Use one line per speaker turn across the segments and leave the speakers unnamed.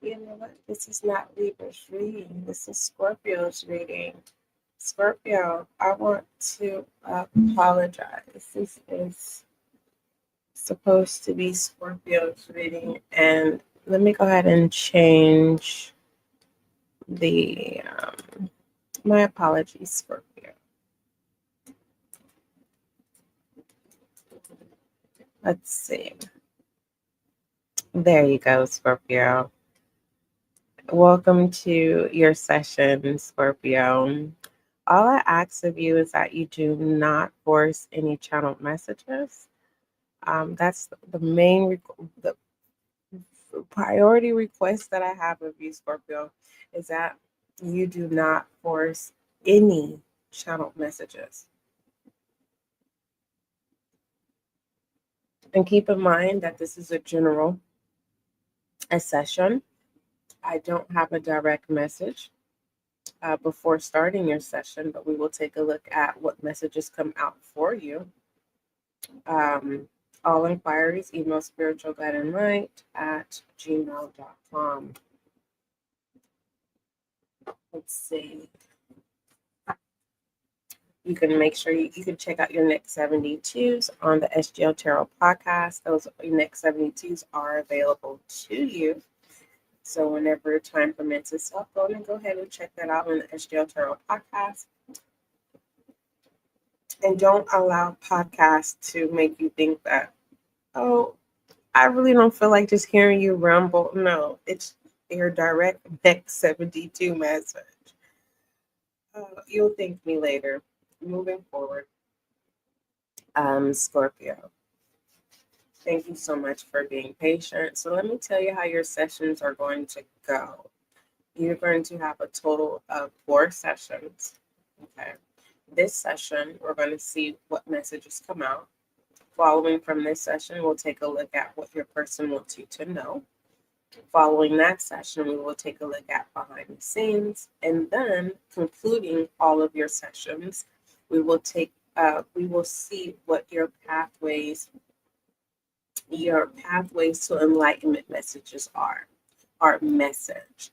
you know what? This is not Libra's reading. This is Scorpio's reading. Scorpio, I want to apologize. This is supposed to be Scorpio's reading, and let me go ahead and change the my apologies, Scorpio. Let's see. There you go, Scorpio. Welcome to your session, Scorpio. All I ask of you is that you do not force any channeled messages. That's the main the priority request that I have of you, Scorpio, is that you do not force any channeled messages. And keep in mind that this is a general session. I don't have a direct message before starting your session, but we will take a look at what messages come out for you. All inquiries, email spiritualguideandlight@gmail.com. Let's see. You can make sure you can check out your next 72s on the SGL Tarot Podcast. Those next 72s are available to you. So whenever time permits itself, go ahead and check that out on the SGL Tarot Podcast. And don't allow podcasts to make you think that, oh, I really don't feel like just hearing you ramble. No, it's your direct next 72 message. You'll thank me later. Moving forward, Scorpio. Thank you so much for being patient. So let me tell you how your sessions are going to go. You're going to have a total of 4 sessions. Okay. This session, we're going to see what messages come out. Following from this session, we'll take a look at what your person wants you to know. Following that session, we will take a look at behind the scenes. And then, concluding all of your sessions, we will see what your pathways to enlightenment messages are, our message.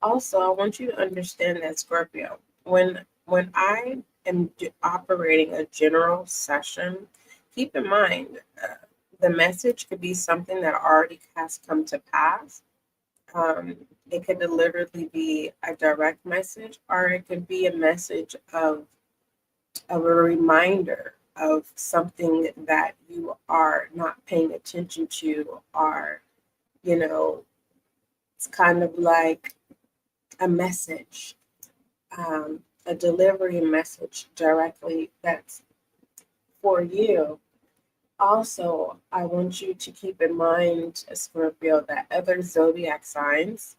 Also, I want you to understand that, Scorpio, when I am operating a general session, keep in mind the message could be something that already has come to pass. It could literally be a direct message, or it could be a message of a reminder of something that you are not paying attention to, or, it's kind of like a message, a delivery message directly that's for you. Also, I want you to keep in mind, Scorpio, that other zodiac signs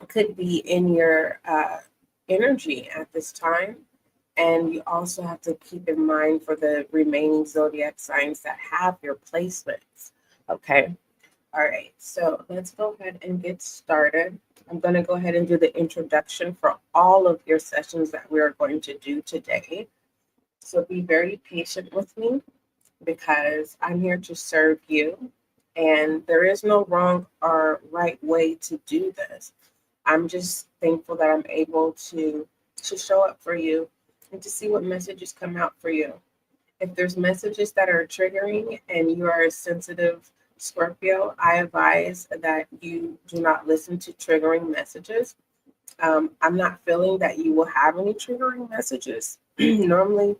could be in your energy at this time. And you also have to keep in mind for the remaining zodiac signs that have your placements. Okay. All right. So let's go ahead and get started. I'm going to go ahead and do the introduction for all of your sessions that we are going to do today. So be very patient with me, because I'm here to serve you. And there is no wrong or right way to do this. I'm just thankful that I'm able to show up for you and to see what messages come out for you. If there's messages that are triggering and you are a sensitive Scorpio, I advise that you do not listen to triggering messages. I'm not feeling that you will have any triggering messages. Normally,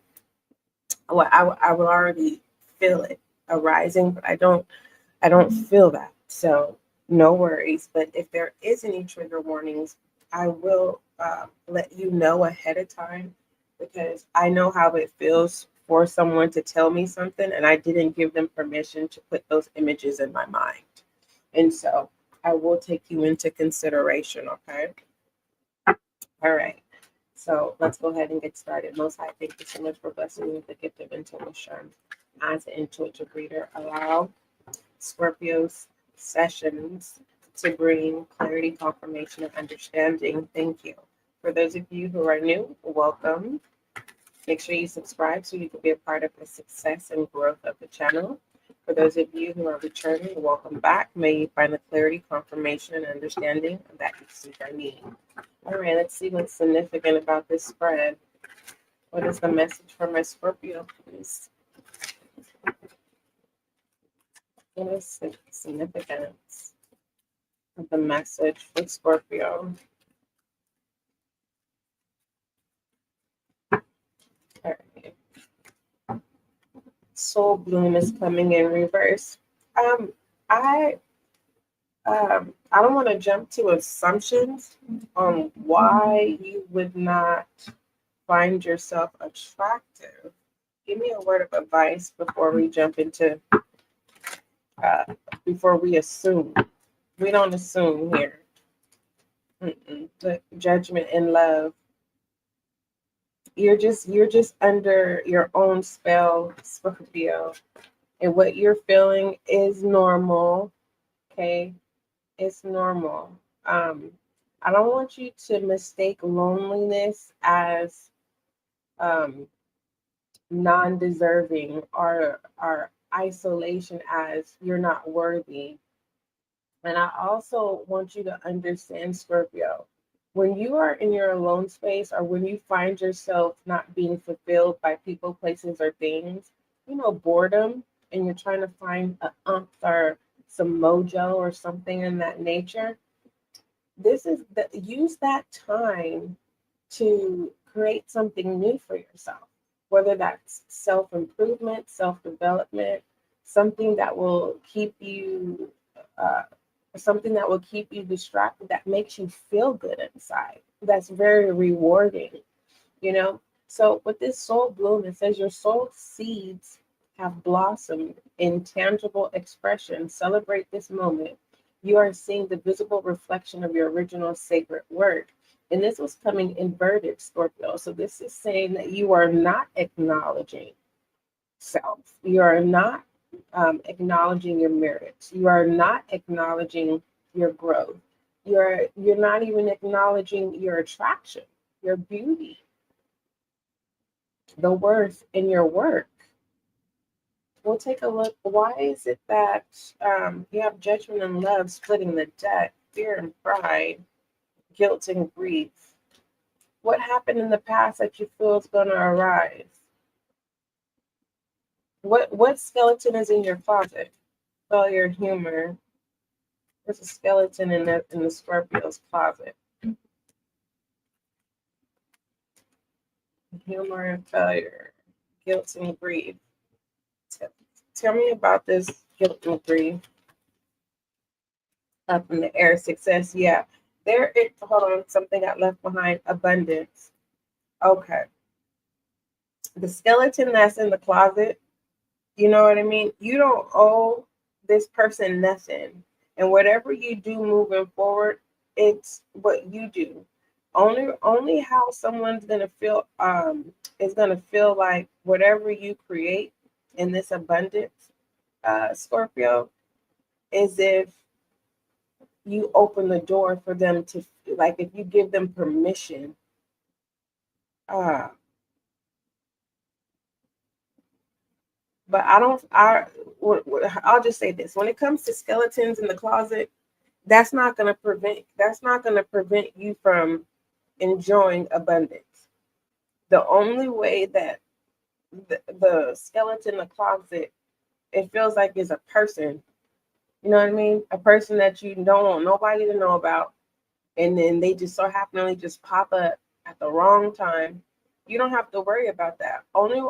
well, I will already feel it arising, but I don't feel that. So no worries. But if there is any trigger warnings, I will let you know ahead of time, because I know how it feels for someone to tell me something and I didn't give them permission to put those images in my mind. And so I will take you into consideration, okay? All right. So let's go ahead and get started. Most High, thank you so much for blessing me with the gift of intuition. As an intuitive reader, allow Scorpio's sessions to bring clarity, confirmation, and understanding. Thank you. For those of you who are new, welcome. Make sure you subscribe so you can be a part of the success and growth of the channel. For For those of you who are returning, welcome back. May you find the clarity, confirmation, and understanding that you seek or need. All right, let's see what's significant about this spread. What is the message for my Scorpio, please? What is the significance of the message for Scorpio? All right. Soul Bloom is coming in reverse. I don't want to jump to assumptions on why you would not find yourself attractive. Give me a word of advice before we jump into, before we assume. We don't assume here. The judgment and love. You're just under your own spell, Scorpio. And what you're feeling is normal. Okay? It's normal. I don't want you to mistake loneliness as non-deserving or isolation as you're not worthy. And I also want you to understand, Scorpio, when you are in your alone space or when you find yourself not being fulfilled by people, places, or things, boredom, and you're trying to find a umph or some mojo or something in that nature, use that time to create something new for yourself, whether that's self-improvement, self-development, something that will keep you distracted, that makes you feel good inside. That's very rewarding, So with this soul bloom, it says your soul seeds have blossomed in tangible expression. Celebrate this moment. You are seeing the visible reflection of your original sacred work. And this was coming inverted, Scorpio. So this is saying that you are not acknowledging self. You are not acknowledging your merits. You are not acknowledging your growth. You're not even acknowledging your attraction, your beauty, the worth in your work. We'll take a look. Why is it that you have judgment and love splitting the deck, fear and pride, guilt and grief? What happened in the past that you feel is going to arise? What skeleton is in your closet? Failure, humor. There's a skeleton in the Scorpio's closet. Humor and failure, guilt and grief. Tell me about this guilt and grief. Up in the air, success. Yeah. Hold on, something got left behind. Abundance. Okay. The skeleton that's in the closet, you know what I mean? You don't owe this person nothing. And whatever you do moving forward, it's what you do. Only how someone's gonna feel is gonna feel like whatever you create in this abundance, Scorpio, is if you open the door for them to, like, if you give them permission. But I'll just say this: when it comes to skeletons in the closet, that's not going to prevent you from enjoying abundance. The only way that the skeleton in the closet, it feels like, is a person. You know what I mean? A person that you don't want nobody to know about, and then they just so happen to just pop up at the wrong time. You don't have to worry about that. Only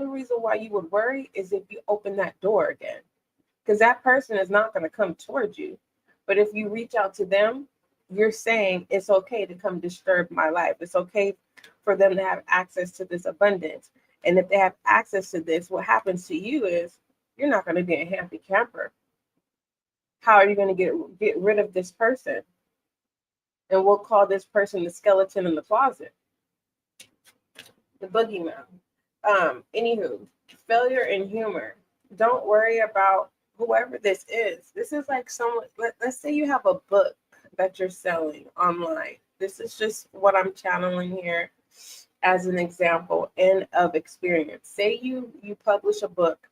reason why you would worry is if you open that door again, because that person is not going to come towards you. But if you reach out to them, you're saying it's okay to come disturb my life. It's okay for them to have access to this abundance. And if they have access to this, what happens to you is you're not going to be a happy camper. How are you going to get rid of this person? And we'll call this person the skeleton in the closet, the boogeyman. Anywho, failure and humor. Don't worry about whoever this is. This is like someone, let's say you have a book that you're selling online. This is just what I'm channeling here as an example and of experience. Say you publish a book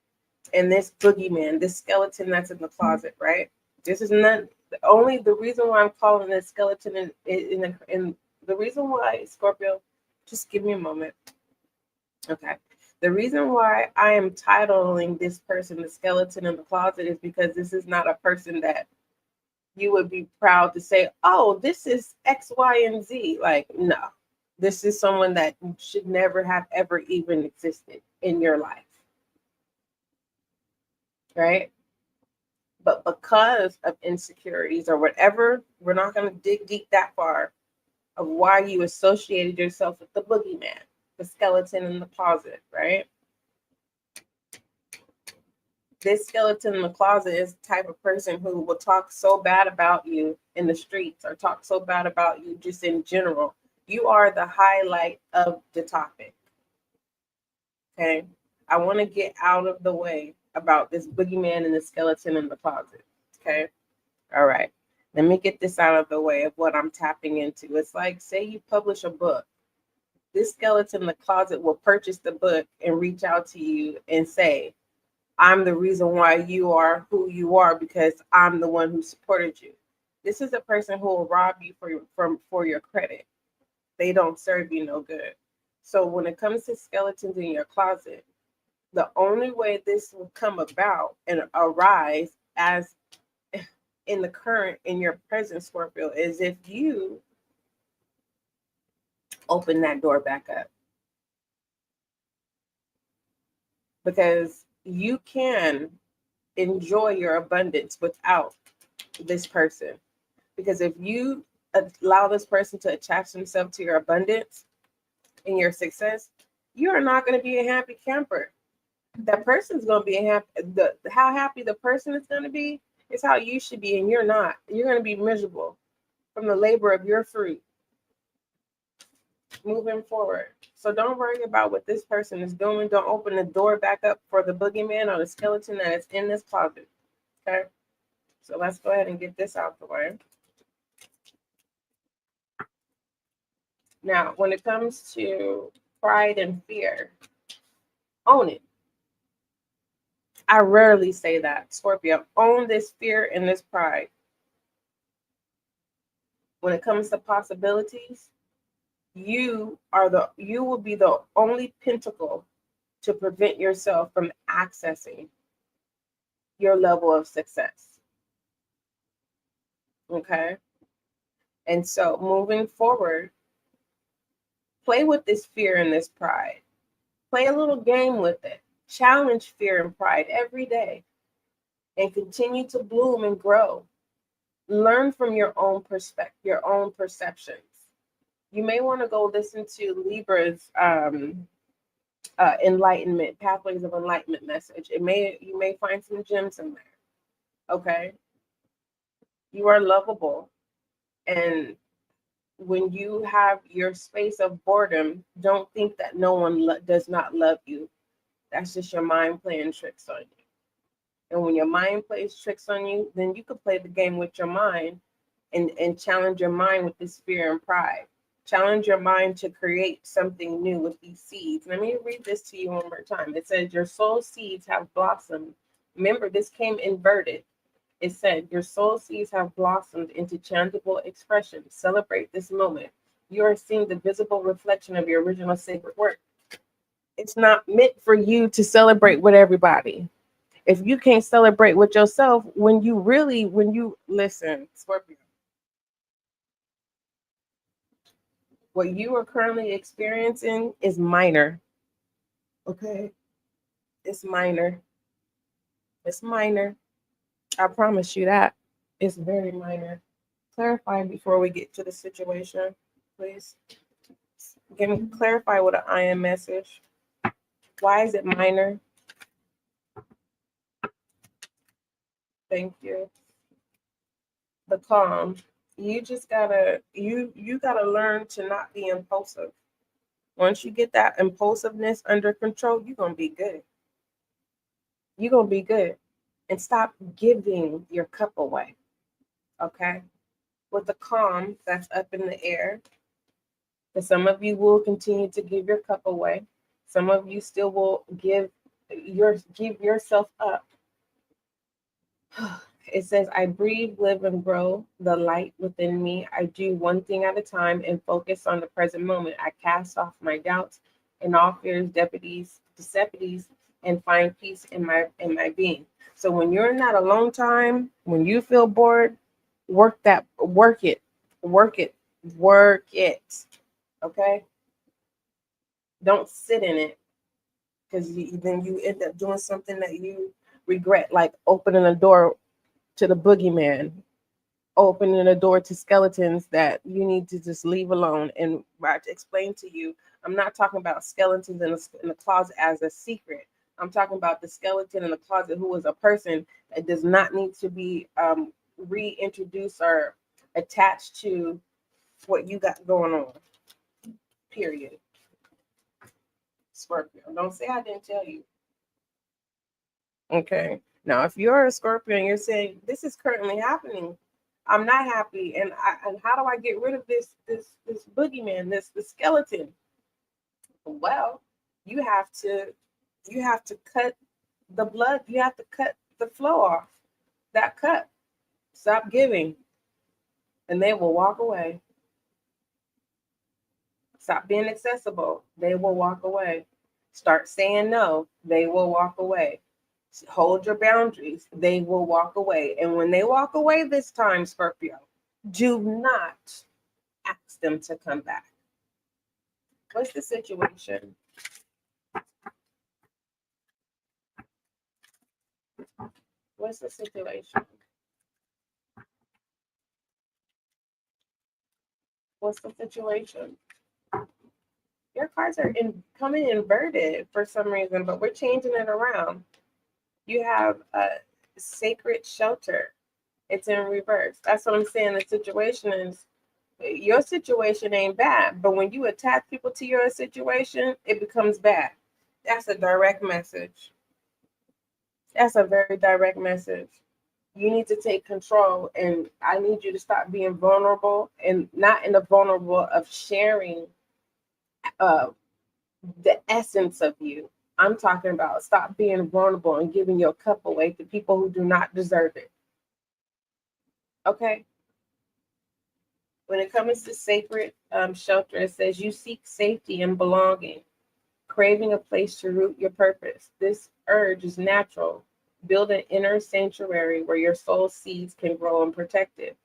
And this boogeyman, this skeleton that's in the closet, right? This is not only the reason why I'm calling this skeleton in the reason why, Scorpio, just give me a moment. Okay. The reason why I am titling this person the skeleton in the closet is because this is not a person that you would be proud to say, oh, this is X, Y, and Z. Like, no. This is someone that should never have ever even existed in your life. Right? But because of insecurities or whatever, we're not going to dig deep that far of why you associated yourself with the boogeyman, the skeleton in the closet, right? This skeleton in the closet is the type of person who will talk so bad about you in the streets or talk so bad about you just in general. You are the highlight of the topic. Okay? I want to get out of the way about this boogeyman and the skeleton in the closet. Okay? All right. Let me get this out of the way of what I'm tapping into. It's like, say you publish a book. This skeleton in the closet will purchase the book and reach out to you and say, I'm the reason why you are who you are because I'm the one who supported you. This is a person who will rob you for your credit. They don't serve you no good. So when it comes to skeletons in your closet, the only way this will come about and arise as in your present, Scorpio, is if you open that door back up. Because you can enjoy your abundance without this person. Because if you allow this person to attach themselves to your abundance and your success, you are not going to be a happy camper. That person's going to be how happy the person is going to be is how you should be, and you're not. You're going to be miserable from the labor of your fruit moving forward. So don't worry about what this person is doing. Don't open the door back up for the boogeyman or the skeleton that is in this closet. Okay? So let's go ahead and get this out the way. Now, when it comes to pride and fear, own it. I rarely say that, Scorpio. Own this fear and this pride. When it comes to possibilities, you will be the only pentacle to prevent yourself from accessing your level of success. Okay? And so moving forward, play with this fear and this pride. Play a little game with it. Challenge fear and pride every day and continue to bloom and grow. Learn from your own perspective, your own perceptions. You may want to go listen to Libra's enlightenment, pathways of enlightenment message. You may find some gems in there. Okay. You are lovable. And when you have your space of boredom, don't think that no one does not love you. That's just your mind playing tricks on you. And when your mind plays tricks on you, then you can play the game with your mind and challenge your mind with this fear and pride. Challenge your mind to create something new with these seeds. Let me read this to you one more time. It says, your soul seeds have blossomed. Remember, this came inverted. It said, your soul seeds have blossomed into tangible expression. Celebrate this moment. You are seeing the visible reflection of your original sacred work. It's not meant for you to celebrate with everybody. If you can't celebrate with yourself, when you listen, Scorpio, what you are currently experiencing is minor. Okay? It's minor. It's minor. I promise you that. It's very minor. Clarify before we get to the situation, please. Clarify with an I am message. Why is it minor? Thank you. The calm. You just gotta you gotta learn to not be impulsive. Once you get that impulsiveness under control, you're gonna be good. You're gonna be good. And stop giving your cup away. Okay? With the calm that's up in the air. But some of you will continue to give your cup away. Some of you still will give give yourself up. It says, I breathe, live, and grow the light within me. I do one thing at a time and focus on the present moment. I cast off my doubts and all fears, deceptives, and find peace in my being. So when you're in that alone time, when you feel bored, work it, work it, work it. Okay? Don't sit in it, because then you end up doing something that you regret, like opening a door to the boogeyman, opening a door to skeletons that you need to just leave alone. And I explained to you, I'm not talking about skeletons in the closet as a secret. I'm talking about the skeleton in the closet who is a person that does not need to be reintroduced or attached to what you got going on. Period. Scorpio. Don't say I didn't tell you. Okay. Now, if you're a Scorpio and you're saying this is currently happening, I'm not happy, and how do I get rid of this boogeyman, this skeleton? Well, you have to cut the blood. You have to cut the flow off that cut. Stop giving, and they will walk away. Stop being accessible. They will walk away. Start saying no. They will walk away. Hold your boundaries. They will walk away. And when they walk away this time, Scorpio, do not ask them to come back. What's the situation? What's the situation? What's the situation? Your cards are coming inverted for some reason, but we're changing it around. You have a sacred shelter. It's in reverse. That's what I'm saying. The situation is, your situation ain't bad, but when you attach people to your situation, it becomes bad. That's a direct message. That's a very direct message. You need to take control, and I need you to stop being vulnerable, and not in the vulnerable of sharing the essence of you. I'm talking about stop being vulnerable and giving your cup away to people who do not deserve it. Okay? When it comes to sacred shelter, it says you seek safety and belonging, craving a place to root your purpose. This urge is natural. Build an inner sanctuary where your soul seeds can grow and protect it.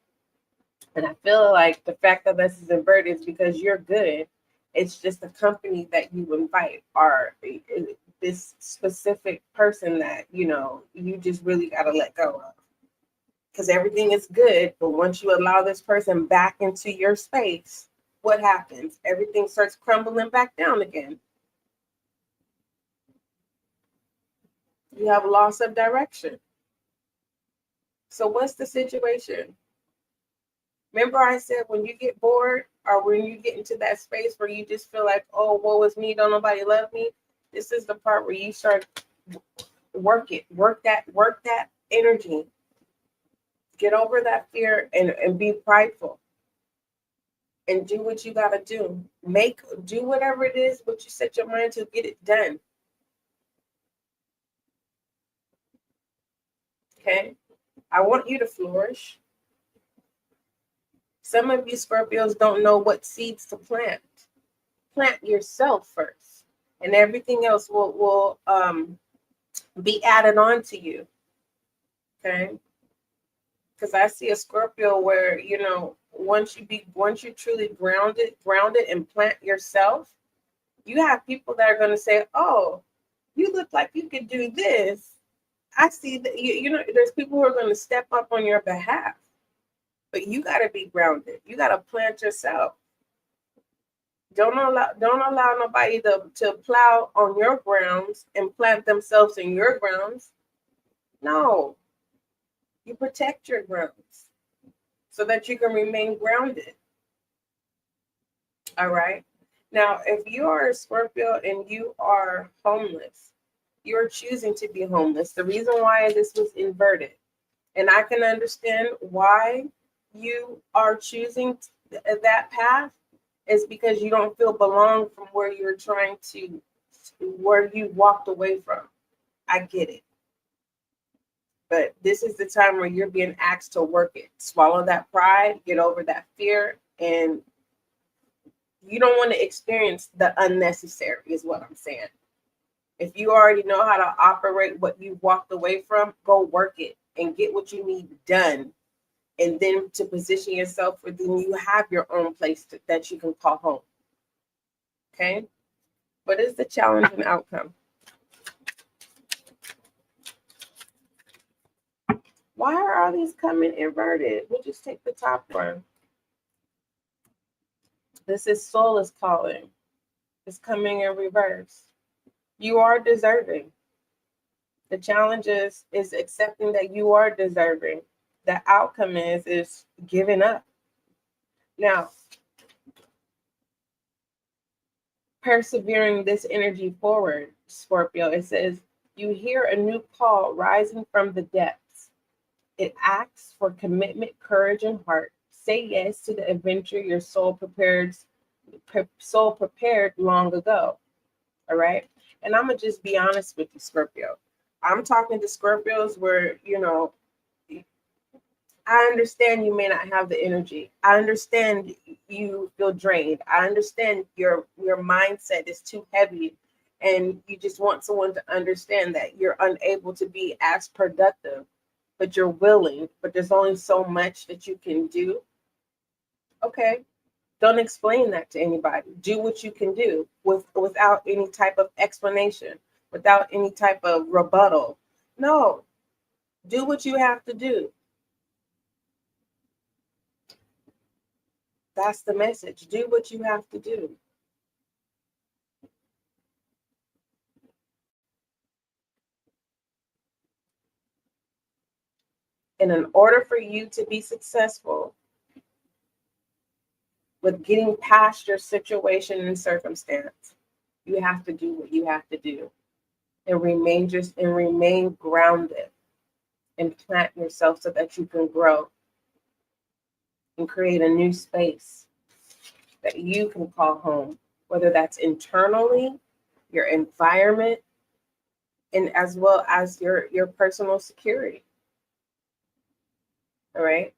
And I feel like the fact that this is inverted is because you're good. It's just the company that you invite, or this specific person that, you just really got to let go of. Because everything is good, but once you allow this person back into your space, what happens? Everything starts crumbling back down again. You have loss of direction. So what's the situation? Remember I said when you get bored, or when you get into that space where you just feel like, oh, woe is me, don't nobody love me. This is the part where you start work that energy. Get over that fear and be prideful. And do what you gotta do. Do whatever it is, what you set your mind to, get it done. Okay? I want you to flourish. Some of you Scorpios don't know what seeds to plant. Plant yourself first, and everything else will be added on to you. Okay? Because I see a Scorpio where, once you truly grounded and plant yourself, you have people that are going to say, oh, you look like you could do this. I see that, there's people who are going to step up on your behalf, but you got to be grounded. You got to plant yourself. Don't allow nobody to plow on your grounds and plant themselves in your grounds. No. You protect your grounds so that you can remain grounded. All right. Now, if you are a Scorpio and you are homeless, you're choosing to be homeless. The reason why this was inverted, and I can understand why you are choosing that path, is because you don't feel belong from where you're where you walked away from. I get it. But this is the time where you're being asked to work it. Swallow that pride, get over that fear, and you don't want to experience the unnecessary, is what I'm saying. If you already know how to operate what you walked away from, go work it and get what you need done. And then to position yourself for then you have your own place that you can call home. Okay? What is the challenge and outcome? Why are all these coming inverted? We'll just take the top one. This is soul is calling. It's coming in reverse. You are deserving. The challenge is accepting that you are deserving. The outcome is giving up. Now, persevering this energy forward, Scorpio, it says, you hear a new call rising from the depths. It asks for commitment, courage, and heart. Say yes to the adventure your soul prepared long ago. All right. And I'm going to just be honest with you, Scorpio. I'm talking to Scorpios where, I understand you may not have the energy. I understand you feel drained. I understand your mindset is too heavy and you just want someone to understand that you're unable to be as productive, but you're willing, but there's only so much that you can do. Okay. Don't explain that to anybody. Do what you can do without any type of explanation, without any type of rebuttal. No, do what you have to do. That's the message. Do what you have to do. And in order for you to be successful with getting past your situation and circumstance, you have to do what you have to do and remain grounded and plant yourself so that you can grow and create a new space that you can call home, whether that's internally, your environment, and as well as your personal security. All right.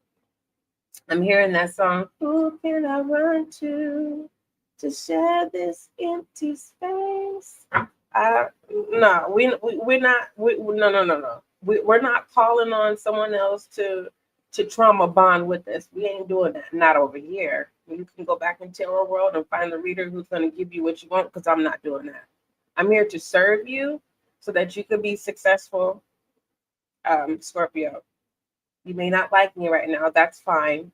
I'm hearing that song, who can I run to share this empty space? No, we're not. No. We're not calling on someone else to trauma bond with us. We ain't doing that. Not over here. You can go back in tarot world and find the reader who's going to give you what you want, because I'm not doing that. I'm here to serve you so that you can be successful, Scorpio. You may not like me right now. That's fine.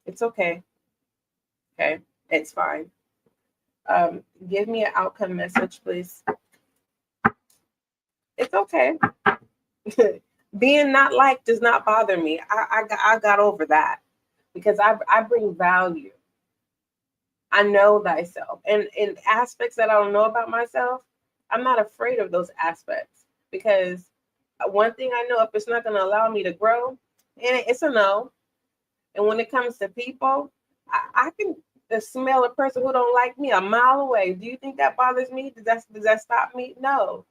It's okay. Okay, it's fine. Give me an outcome message, please. It's okay. Being not liked does not bother me. I got over that because I bring value. I know thyself. And in aspects that I don't know about myself, I'm not afraid of those aspects, because one thing I know, if it's not going to allow me to grow, and it's a no. And when it comes to people, I can smell a person who don't like me a mile away. Do you think that bothers me? Does that stop me? No.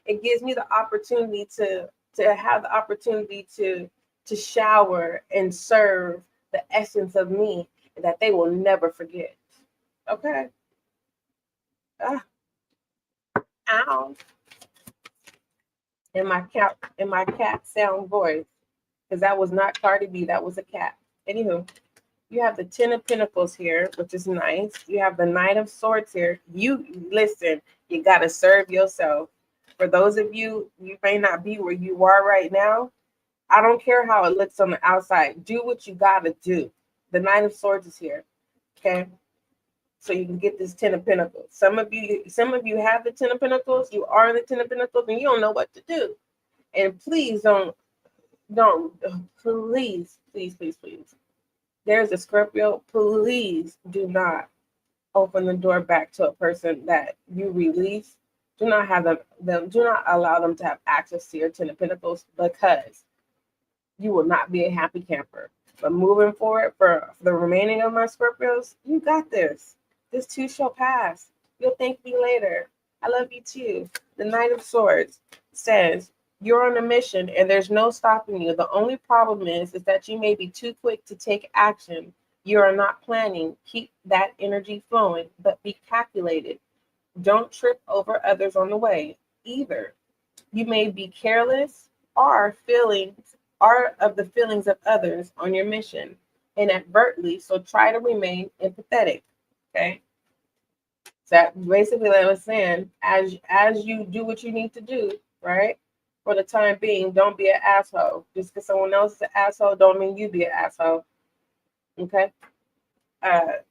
It gives me the opportunity to have the opportunity to shower and serve the essence of me that they will never forget. Okay. Ow. In my cat sound voice, because that was not Cardi B, that was a cat. Anywho, you have the 10 of Pentacles here, which is nice. You have the Knight of Swords here. You listen, you got to serve yourself. For those of you may not be where you are right now, I don't care how it looks on the outside. Do what you got to do. The Knight of Swords is here. Okay. So you can get this 10 of Pentacles. Some of you have the 10 of Pentacles. You are in the 10 of Pentacles and you don't know what to do. And please please. There's a Scorpio. Please do not open the door back to a person that you release. Do not have them. Do not allow them to have access to your 10 of Pentacles, because you will not be a happy camper. But moving forward, for the remaining of my Scorpios, you got this. This too shall pass. You'll thank me later. I love you too. The Knight of Swords says, you're on a mission and there's no stopping you. The only problem is that you may be too quick to take action. You are not planning. Keep that energy flowing, but be calculated. Don't trip over others on the way either. You may be careless or of the feelings of others on your mission inadvertently, so try to remain empathetic. Okay. So that basically, like I was saying, as you do what you need to do, right? For the time being, don't be an asshole. Just because someone else is an asshole, don't mean you be an asshole. Okay.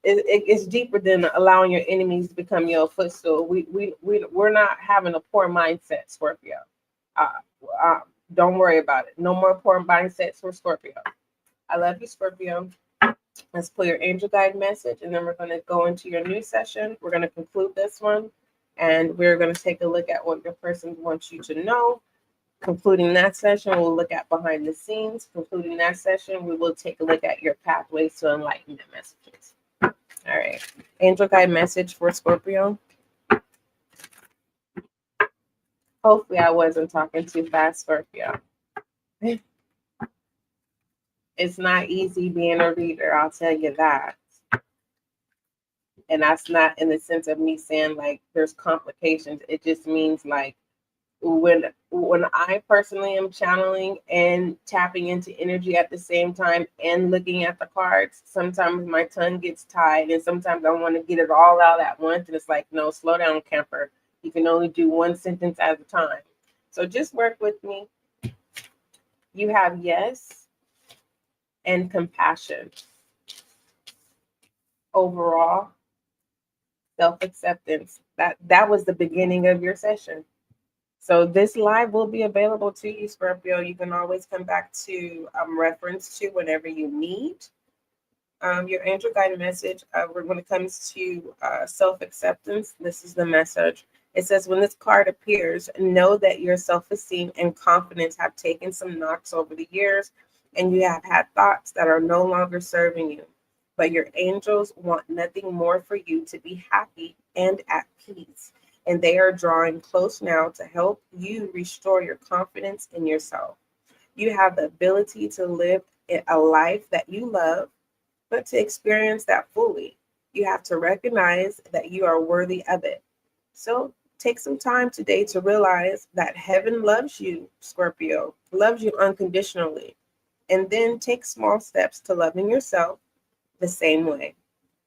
It's deeper than allowing your enemies to become your footstool. We're not having a poor mindset, Scorpio. Uh, uh, don't worry about it. No more poor mindsets for Scorpio. I love you, Scorpio. Let's pull your angel guide message, and then we're going to go into your new session. We're going to conclude this one, and we're going to take a look at what your person wants you to know. Concluding that session, we'll look at behind the scenes. Concluding that session, we will take a look at your pathways to enlightenment messages. All right. Angel guide message for Scorpio. Hopefully I wasn't talking too fast, Scorpio. It's not easy being a reader, I'll tell you that. And that's not in the sense of me saying like there's complications. It just means like when I personally am channeling and tapping into energy at the same time and looking at the cards, sometimes my tongue gets tied and sometimes I want to get it all out at once. And it's like, no, slow down, camper. You can only do one sentence at a time. So just work with me. You have yes and compassion. Overall, self-acceptance. That was the beginning of your session. So this live will be available to you, Scorpio. You can always come back to reference to whenever you need. Your angel guided message, when it comes to self-acceptance, this is the message. It says, when this card appears, know that your self-esteem and confidence have taken some knocks over the years, and you have had thoughts that are no longer serving you. But your angels want nothing more for you to be happy and at peace. And they are drawing close now to help you restore your confidence in yourself. You have the ability to live a life that you love, but to experience that fully, you have to recognize that you are worthy of it. So take some time today to realize that heaven loves you, Scorpio, loves you unconditionally. And then take small steps to loving yourself the same way.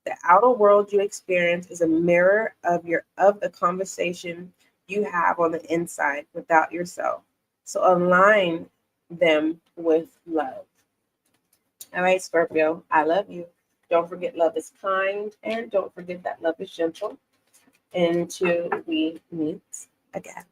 The outer world you experience is a mirror of the conversation you have on the inside without yourself. So align them with love. All right, Scorpio, I love you. Don't forget love is kind, and don't forget that love is gentle. Until we meet again.